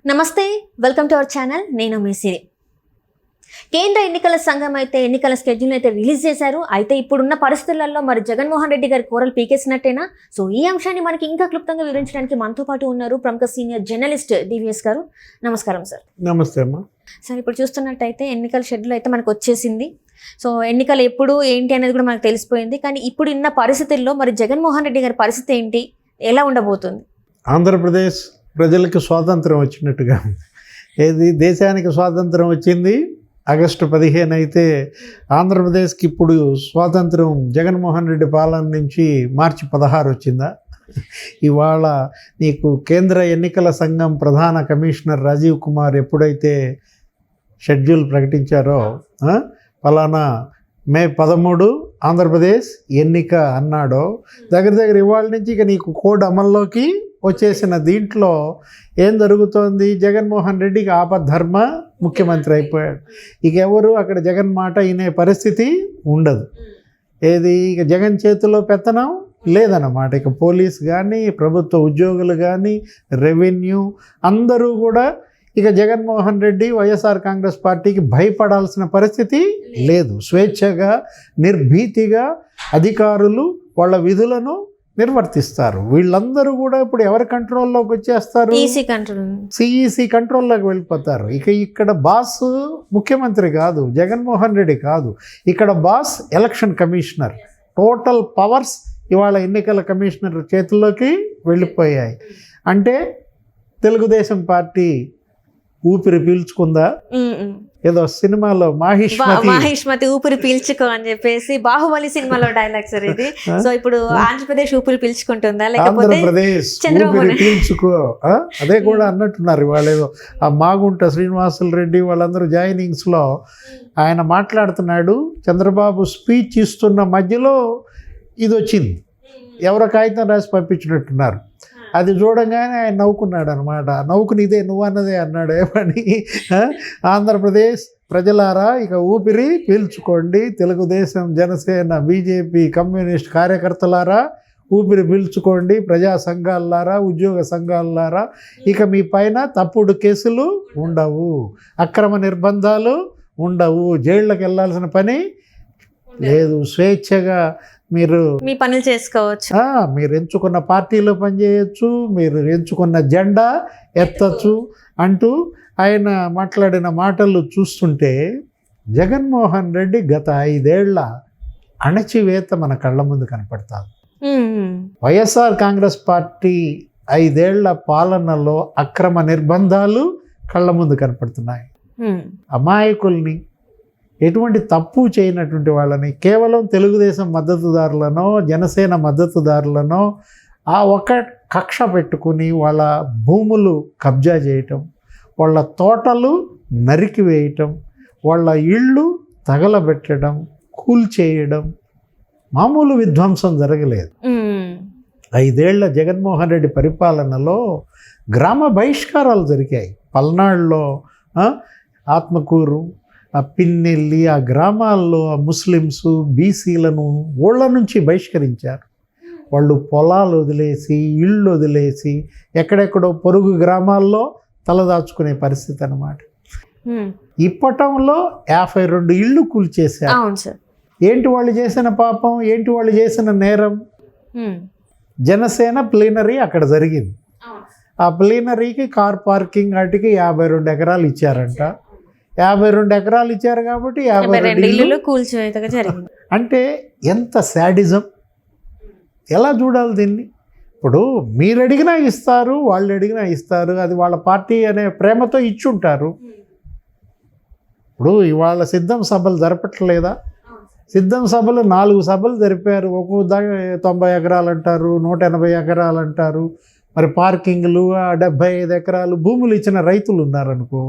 నమస్తే, welcome to our channel. నేను మీ సిరి. కేంద్ర ఎన్నికల సంఘం అయితే ఎన్నికల షెడ్యూల్ అయితే రిలీజ్ చేశారు. అయితే ఇప్పుడున్న పరిస్థితులలో మరి జగన్మోహన్ రెడ్డి గారి కూరలు పీకేసినట్టేనా? సో ఈ అంశాన్ని మనకి ఇంకా క్లుప్తంగా వివరించడానికి మనతో పాటు ఉన్నారు ప్రముఖ సీనియర్ జర్నలిస్ట్ డివిఎస్ గారు. నమస్కారం సార్. నమస్తే అమ్మా. సార్, ఇప్పుడు చూస్తున్నట్టయితే ఎన్నికల షెడ్యూల్ అయితే మనకు వచ్చేసింది. సో ఎన్నికలు ఎప్పుడు ఏంటి అనేది కూడా మనకు తెలిసిపోయింది. కానీ ఇప్పుడు ఉన్న పరిస్థితుల్లో మరి జగన్మోహన్ రెడ్డి గారి పరిస్థితి ఏంటి, ఎలా ఉండబోతుంది? ఆంధ్రప్రదేశ్ ప్రజలకు స్వాతంత్రం వచ్చినట్టుగా ఏది దేశానికి స్వాతంత్రం వచ్చింది ఆగస్టు 15 అయితే ఆంధ్రప్రదేశ్కి ఇప్పుడు స్వాతంత్రం జగన్మోహన్ రెడ్డి పాలన నుంచి మార్చి 16 వచ్చిందా? ఇవాళ నీకు కేంద్ర ఎన్నికల సంఘం ప్రధాన కమిషనర్ రాజీవ్ కుమార్ ఎప్పుడైతే షెడ్యూల్ ప్రకటించారో ఫలానా మే 13 ఆంధ్రప్రదేశ్ ఎన్నిక అన్నాడో దగ్గర ఇవాళ నుంచి ఇక నీకు కోడ్ అమల్లోకి వచ్చేసిన దీంట్లో ఏం జరుగుతోంది? జగన్మోహన్ రెడ్డికి ఆపద్ధర్మ ముఖ్యమంత్రి అయిపోయాడు. ఇక ఎవరు అక్కడ జగన్ మాట వినే పరిస్థితి ఉండదు. ఏది ఇక జగన్ చేతిలో పెత్తనం లేదన్నమాట. ఇక పోలీస్ కానీ ప్రభుత్వ ఉద్యోగులు కానీ రెవెన్యూ అందరూ కూడా ఇక జగన్మోహన్ రెడ్డి వైఎస్ఆర్ కాంగ్రెస్ పార్టీకి భయపడాల్సిన పరిస్థితి లేదు. స్వేచ్ఛగా నిర్భీతిగా అధికారులు వాళ్ళ విధులను నిర్వర్తిస్తారు. వీళ్ళందరూ కూడా ఇప్పుడు ఎవరి కంట్రోల్లోకి వచ్చేస్తారు? సిఈసి కంట్రోల్లోకి వెళ్ళిపోతారు. ఇక ఇక్కడ బాస్ ముఖ్యమంత్రి కాదు, జగన్మోహన్ రెడ్డి కాదు. ఇక్కడ boss election commissioner. Total powers ఇవాళ ఎన్నికల కమిషనర్ చేతుల్లోకి వెళ్ళిపోయాయి. అంటే తెలుగుదేశం పార్టీ ఊపిరి పీల్చుకుందా? ఏదో సినిమాలో మాహిష్మతి ఊపిరి పీల్చుకో అని చెప్పేసి బాహుబలి సినిమాలో డైలాగ్ సార్ ఇది. సో ఇప్పుడు ఆంధ్రప్రదేశ్ ఊపిరి పీల్చుకుంటుందా, లేకపోతే ఆంధ్రప్రదేశ్ ఊపిరి పీల్చుకో అదే కూడా అన్నట్టున్నారు. వాళ్ళు ఏదో ఆ మాగుంట శ్రీనివాసులు రెడ్డి వాళ్ళందరూ జాయినింగ్స్లో ఆయన మాట్లాడుతున్నాడు. చంద్రబాబు స్పీచ్ ఇస్తున్న మధ్యలో ఇది వచ్చింది. ఎవరో కాగితం రాసి పంపించినట్టున్నారు. అది చూడంగానే ఆయన నవ్వుకున్నాడు అనమాట. నవ్వుకుని ఇదే నువ్వు అన్నదే అన్నాడు. ఏమని? ఆంధ్రప్రదేశ్ ప్రజలారా ఇక ఊపిరి పీల్చుకోండి. తెలుగుదేశం, జనసేన, బీజేపీ, కమ్యూనిస్ట్ కార్యకర్తలారా ఊపిరి పీల్చుకోండి. ప్రజా సంఘాలారా, ఉద్యోగ సంఘాలారా ఇక మీ పైన తప్పుడు కేసులు ఉండవు, అక్రమ నిర్బంధాలు ఉండవు, జైళ్ళకి వెళ్ళాల్సిన పని లేదు. స్వేచ్ఛగా మీరు మీ పనులు చేసుకోవచ్చు. మీరు ఎంచుకున్న పార్టీలో పనిచేయచ్చు, మీరు ఎంచుకున్న జెండా ఎత్తచ్చు అంటూ ఆయన మాట్లాడిన మాటలు చూస్తుంటే జగన్మోహన్ రెడ్డి గత 5 ఏళ్ల అణచివేత మన కళ్ళ ముందు కనపడతారు. వైఎస్ఆర్ కాంగ్రెస్ పార్టీ 5 ఏళ్ల పాలనలో అక్రమ నిర్బంధాలు కళ్ళ ముందు కనపడుతున్నాయి. అమాయకుల్ని, ఎటువంటి తప్పు చేయనటువంటి వాళ్ళని కేవలం తెలుగుదేశం మద్దతుదారులనో జనసేన మద్దతుదారులనో ఆ ఒక కక్ష పెట్టుకుని వాళ్ళ భూములు కబ్జా చేయటం, వాళ్ళ తోటలు నరికివేయటం, వాళ్ళ ఇళ్ళు తగలబెట్టడం, కూల్చేయడం, మామూలు విధ్వంసం జరగలేదు. 5 ఏళ్ల జగన్మోహన్ రెడ్డి పరిపాలనలో గ్రామ బహిష్కారాలు జరిగాయి. పల్నాడులో ఆత్మకూరు, ఆ పిన్నెల్లి, ఆ గ్రామాల్లో ఆ ముస్లిమ్స్, బీసీలను ఊళ్ళ నుంచి బహిష్కరించారు. వాళ్ళు పొలాలు వదిలేసి, ఇళ్ళు వదిలేసి ఎక్కడెక్కడో పొరుగు గ్రామాల్లో తలదాచుకునే పరిస్థితి అన్నమాట. ఇప్పటంలో 52 ఇళ్ళు కూల్చేశారు. ఏంటి వాళ్ళు చేసిన పాపం, ఏంటి వాళ్ళు చేసిన నేరం? జనసేన ప్లీనరీ అక్కడ జరిగింది. ఆ ప్లీనరీకి కార్ పార్కింగ్ వాటికి 52 ఎకరాలు ఇచ్చారంట. 52 ఎకరాలు ఇచ్చారు కాబట్టి 52 ఇళ్ళు కూల్చివేతగా జరిగింది. అంటే ఎంత శాడిజం! ఎలా చూడాలి దీన్ని? ఇప్పుడు మీరు అడిగినా ఇస్తారు, వాళ్ళు అడిగినా ఇస్తారు. అది వాళ్ళ పార్టీ అనే ప్రేమతో ఇచ్చుంటారు. ఇప్పుడు ఇవాళ సిద్ధం సభలు జరపట్లేదా? సిద్ధం సభలు 4 సభలు జరిపారు. ఒక్కో 90 ఎకరాలు అంటారు, 180 ఎకరాలు అంటారు. మరి పార్కింగ్లు 75 ఎకరాలు భూములు ఇచ్చిన రైతులు ఉన్నారనుకో,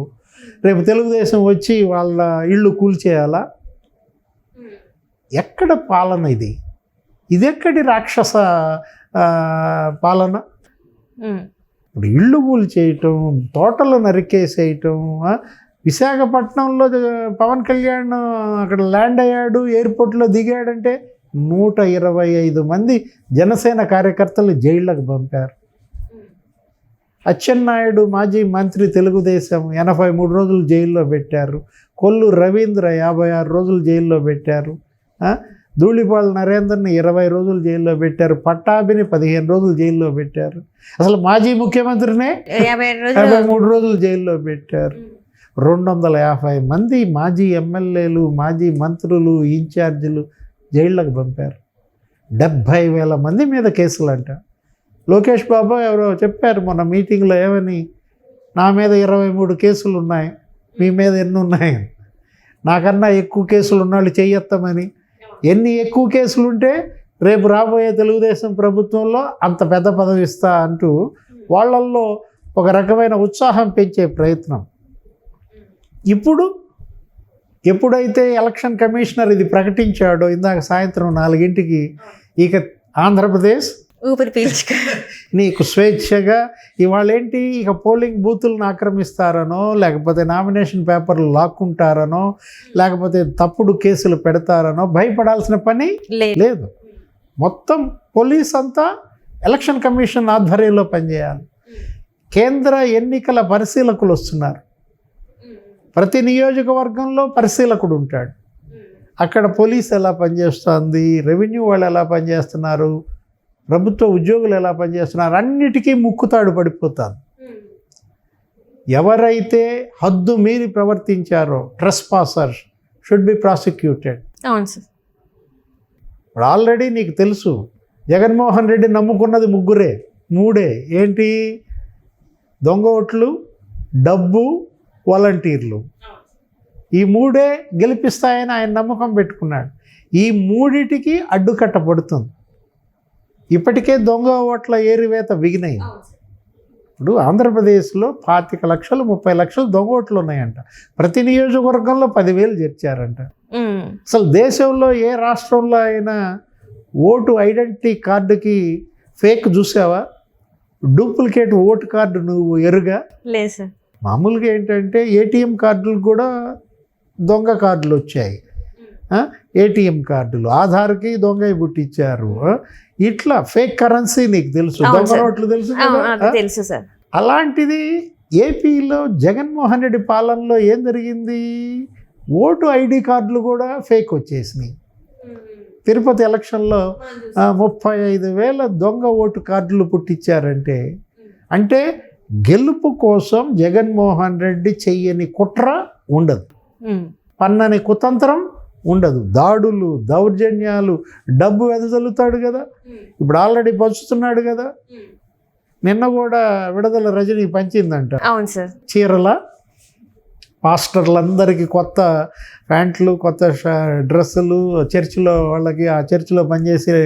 రేపు తెలుగుదేశం వచ్చి వాళ్ళ ఇళ్ళు కూల్చేయాలా? ఎక్కడ పాలన ఇది? ఇదెక్కడి రాక్షస పాలన? ఇప్పుడు ఇళ్ళు కూల్చేయటం, తోటలు నరికేసేయటం. విశాఖపట్నంలో పవన్ కళ్యాణ్ అక్కడ ల్యాండ్ అయ్యాడు, ఎయిర్పోర్ట్లో దిగాడంటే 125 మంది జనసేన కార్యకర్తలు జైళ్ళకు పంపారు. అచ్చెన్నాయుడు మాజీ మంత్రి తెలుగుదేశం 83 రోజులు జైల్లో పెట్టారు. కొల్లు రవీంద్ర 56 రోజులు జైల్లో పెట్టారు. ధూళిపాల నరేందర్ని 20 రోజులు జైల్లో పెట్టారు. పట్టాభిని 15 రోజులు జైల్లో పెట్టారు. అసలు మాజీ ముఖ్యమంత్రినే 53 రోజులు జైల్లో పెట్టారు. 250 మంది మాజీ ఎమ్మెల్యేలు, మాజీ మంత్రులు, ఇన్ఛార్జీలు జైళ్ళకు పంపారు. 70,000 మంది మీద కేసులు అంట. లోకేష్ బాబు ఎవరో చెప్పారు మొన్న మీటింగ్లో, ఏమని, నా మీద 23 కేసులు ఉన్నాయి, మీ మీద ఎన్ని ఉన్నాయి, నాకన్నా ఎక్కువ కేసులు ఉన్నవాళ్ళు చెయ్యొత్తామని. ఎన్ని ఎక్కువ కేసులు ఉంటే రేపు రాబోయే తెలుగుదేశం ప్రభుత్వంలో అంత పెద్ద పదవి ఇస్తా అంటూ వాళ్ళల్లో ఒక రకమైన ఉత్సాహం పెంచే ప్రయత్నం. ఇప్పుడు ఎప్పుడైతే ఎలక్షన్ కమిషనర్ ఇది ప్రకటించాడో ఇందాక సాయంత్రం 4 ఇక ఆంధ్రప్రదేశ్ ఊపిరి పీల్చుక నీకు స్వేచ్ఛగా ఇవాళ ఏంటి, ఇక పోలింగ్ బూతులను ఆక్రమిస్తారనో, లేకపోతే నామినేషన్ పేపర్లు లాక్కుంటారనో, లేకపోతే తప్పుడు కేసులు పెడతారనో భయపడాల్సిన పని లేదు. మొత్తం పోలీస్ అంతా ఎలక్షన్ కమిషన్ ఆధ్వర్యంలో పనిచేయాలి. కేంద్ర ఎన్నికల పరిశీలకులు వస్తున్నారు. ప్రతి నియోజకవర్గంలో పరిశీలకుడు ఉంటాడు. అక్కడ పోలీస్ ఎలా పనిచేస్తుంది, రెవెన్యూ వాళ్ళు ఎలా పనిచేస్తున్నారు, ప్రభుత్వ ఉద్యోగులు ఎలా పనిచేస్తున్నారు, అన్నిటికీ ముక్కుతాడు పడిపోతాను. ఎవరైతే హద్దు మీరి ప్రవర్తించారో ట్రెస్పాసర్స్ షుడ్ బి ప్రాసిక్యూటెడ్. అవును సార్. ఇప్పుడు ఆల్రెడీ నీకు తెలుసు, జగన్మోహన్ రెడ్డి నమ్ముకున్నది 3 ఏంటి, దొంగ ఓట్లు, డబ్బు, వాలంటీర్లు. ఈ 3 గెలిపిస్తాయని ఆయన నమ్మకం పెట్టుకున్నాడు. ఈ 3టికి అడ్డుకట్ట పడుతుంది. ఇప్పటికే దొంగ ఓట్ల ఏరివేత బిగినాయి. ఇప్పుడు ఆంధ్రప్రదేశ్లో 25 లక్షలు 30 లక్షలు దొంగ ఓట్లు ఉన్నాయంట. ప్రతి నియోజకవర్గంలో 10,000 చేర్చారంట. అసలు దేశంలో ఏ రాష్ట్రంలో అయినా ఓటు ఐడెంటిటీ కార్డుకి ఫేక్ చూసావా? డూప్లికేట్ ఓటు కార్డు నువ్వు ఎరుగా? లేదు సార్. మామూలుగా ఏంటంటే ఏటీఎం కార్డులు కూడా దొంగ కార్డులు వచ్చాయి. ఏటీఎం కార్డులు ఆధార్కి దొంగ పుట్టించారు. ఇట్లా ఫేక్ కరెన్సీ నీకు తెలుసు, దొంగ నోట్లు తెలుసు కదా? తెలుసు సార్. అలాంటిది ఏపీలో జగన్మోహన్ రెడ్డి పాలనలో ఏం జరిగింది, ఓటు ఐడి కార్డులు కూడా ఫేక్ వచ్చేసినాయి. తిరుపతి ఎలక్షన్లో 35,000 దొంగ ఓటు కార్డులు పుట్టించారంటే, అంటే గెలుపు కోసం జగన్మోహన్ రెడ్డి చెయ్యని కుట్ర ఉండదు, పన్నని కుతంత్రం ఉండదు, దాడులు, దౌర్జన్యాలు, డబ్బు వెదజల్లుతాడు కదా. ఇప్పుడు ఆల్రెడీ పంచుతున్నాడు కదా. నిన్న కూడా విడుదల రజనీ పంచిందంట. అవును సార్. చీరల పాస్టర్లందరికీ కొత్త ప్యాంట్లు, కొత్త డ్రెస్సులు, చర్చిలో వాళ్ళకి, ఆ చర్చిలో పనిచేసే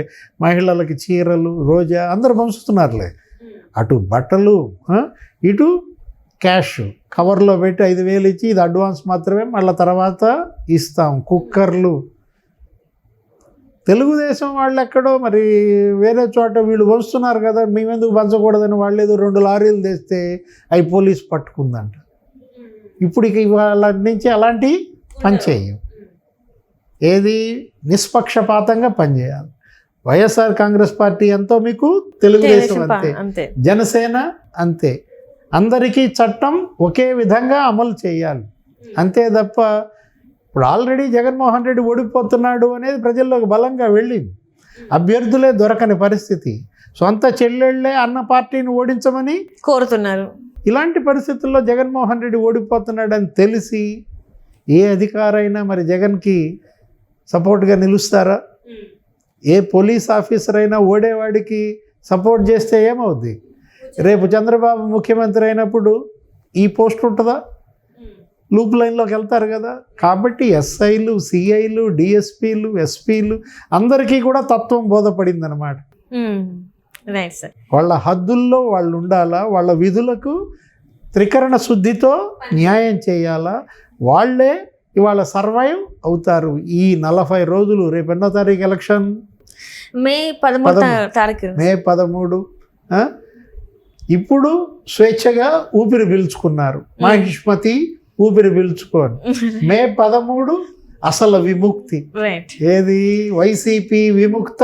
మహిళలకి చీరలు, రోజా అందరూ పంచుతున్నారులే. అటు బట్టలు, ఇటు క్యాష్ కవర్లో పెట్టి 5,000 ఇచ్చి, ఇది అడ్వాన్స్ మాత్రమే, మళ్ళీ తర్వాత ఇస్తాం. కుక్కర్లు, తెలుగుదేశం వాళ్ళు ఎక్కడో మరి వేరే చోట వీళ్ళు పంచుతున్నారు కదా, మేమెందుకు పంచకూడదని వాళ్ళు ఏదో 2 లారీలు తెస్తే అవి పోలీసు పట్టుకుందంట. ఇప్పుడు ఇక ఇవాళ నుంచి అలాంటి పనిచేయం. ఏది నిష్పక్షపాతంగా పనిచేయాలి. వైఎస్ఆర్ కాంగ్రెస్ పార్టీ ఎంతో మీకు తెలుగుదేశం అంతే, జనసేన అంతే. అందరికీ చట్టం ఒకే విధంగా అమలు చేయాలి అంతే తప్ప, ఇప్పుడు ఆల్రెడీ జగన్మోహన్ రెడ్డి ఓడిపోతున్నాడు అనేది ప్రజల్లోకి బలంగా వెళ్ళింది. అభ్యర్థులే దొరకని పరిస్థితి, సొంత చెల్లెళ్ళే అన్న పార్టీని ఓడించమని కోరుతున్నారు. ఇలాంటి పరిస్థితుల్లో జగన్మోహన్ రెడ్డి ఓడిపోతున్నాడని తెలిసి ఏ అధికారైనా మరి జగన్కి సపోర్ట్గా నిలుస్తారా? ఏ పోలీస్ ఆఫీసర్ అయినా ఓడేవాడికి సపోర్ట్ చేస్తే ఏమవుద్ది? రేపు చంద్రబాబు ముఖ్యమంత్రి అయినప్పుడు ఈ పోస్ట్ ఉంటుందా? లూప్ లైన్లోకి వెళ్తారు కదా. కాబట్టి ఎస్ఐలు, సిఐలు, డిఎస్పీలు, ఎస్పీలు అందరికీ కూడా తత్వం బోధపడింది అనమాట. Right sir. వాళ్ళ హద్దుల్లో వాళ్ళు ఉండాలా, వాళ్ళ విధులకు త్రికరణ శుద్ధితో న్యాయం చేయాలా, వాళ్ళే ఇవాళ సర్వైవ్ అవుతారు. ఈ 40 రోజులు, రేపు ఎన్నో తారీఖు ఎలక్షన్? మే 13. ఇప్పుడు స్వేచ్ఛగా ఊపిరి పీల్చుకున్నారు. మహిష్మతి ఊపిరి పీల్చుకోని మే 13 అసలు విముక్తి. ఏది? వైసీపీ విముక్త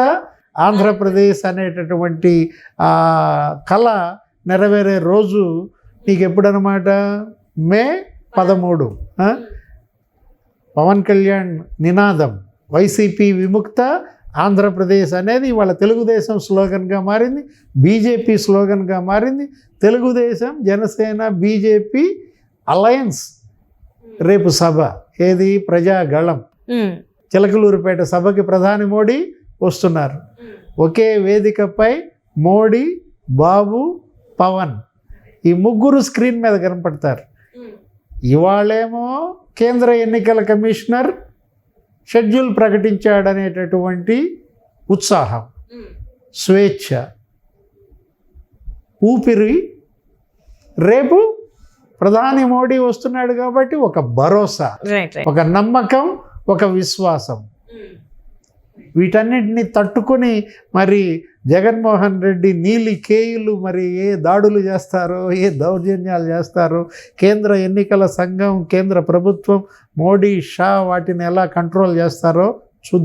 ఆంధ్రప్రదేశ్ అనేటటువంటి కళ నెరవేరే రోజు నీకు ఎప్పుడనమాట? మే 13. పవన్ కళ్యాణ్ నినాదం వైసీపీ విముక్త ఆంధ్రప్రదేశ్ అనేది వాళ్ళ తెలుగుదేశం స్లోగన్గా మారింది, బీజేపీ స్లోగన్గా మారింది. తెలుగుదేశం, జనసేన, బీజేపీ అలయన్స్ రేపు సభ ఏది? ప్రజాగళం చిలకలూరుపేట సభకి ప్రధాని మోడీ వస్తున్నారు. ఒకే వేదికపై మోడీ, బాబు, పవన్ ఈ ముగ్గురు స్క్రీన్ మీద కనపడతారు. ఇవాళేమో కేంద్ర ఎన్నికల కమిషనర్ షెడ్యూల్ ప్రకటించాడనేటటువంటి ఉత్సాహం, స్వేచ్ఛ, ఊపిరి. రేపు ప్రధాని మోడీ వస్తున్నాడు కాబట్టి ఒక భరోసా, ఒక నమ్మకం, ఒక విశ్వాసం. వీటన్నిటిని తట్టుకొని మరి జగన్మోహన్ రెడ్డి నీలి కేయులు మరి ఏ దాడులు చేస్తారో, ఏ దౌర్జన్యాలు చేస్తారో, కేంద్ర ఎన్నికల సంఘం, కేంద్ర ప్రభుత్వం, మోడీ, షా వాటిని ఎలా కంట్రోల్ చేస్తారో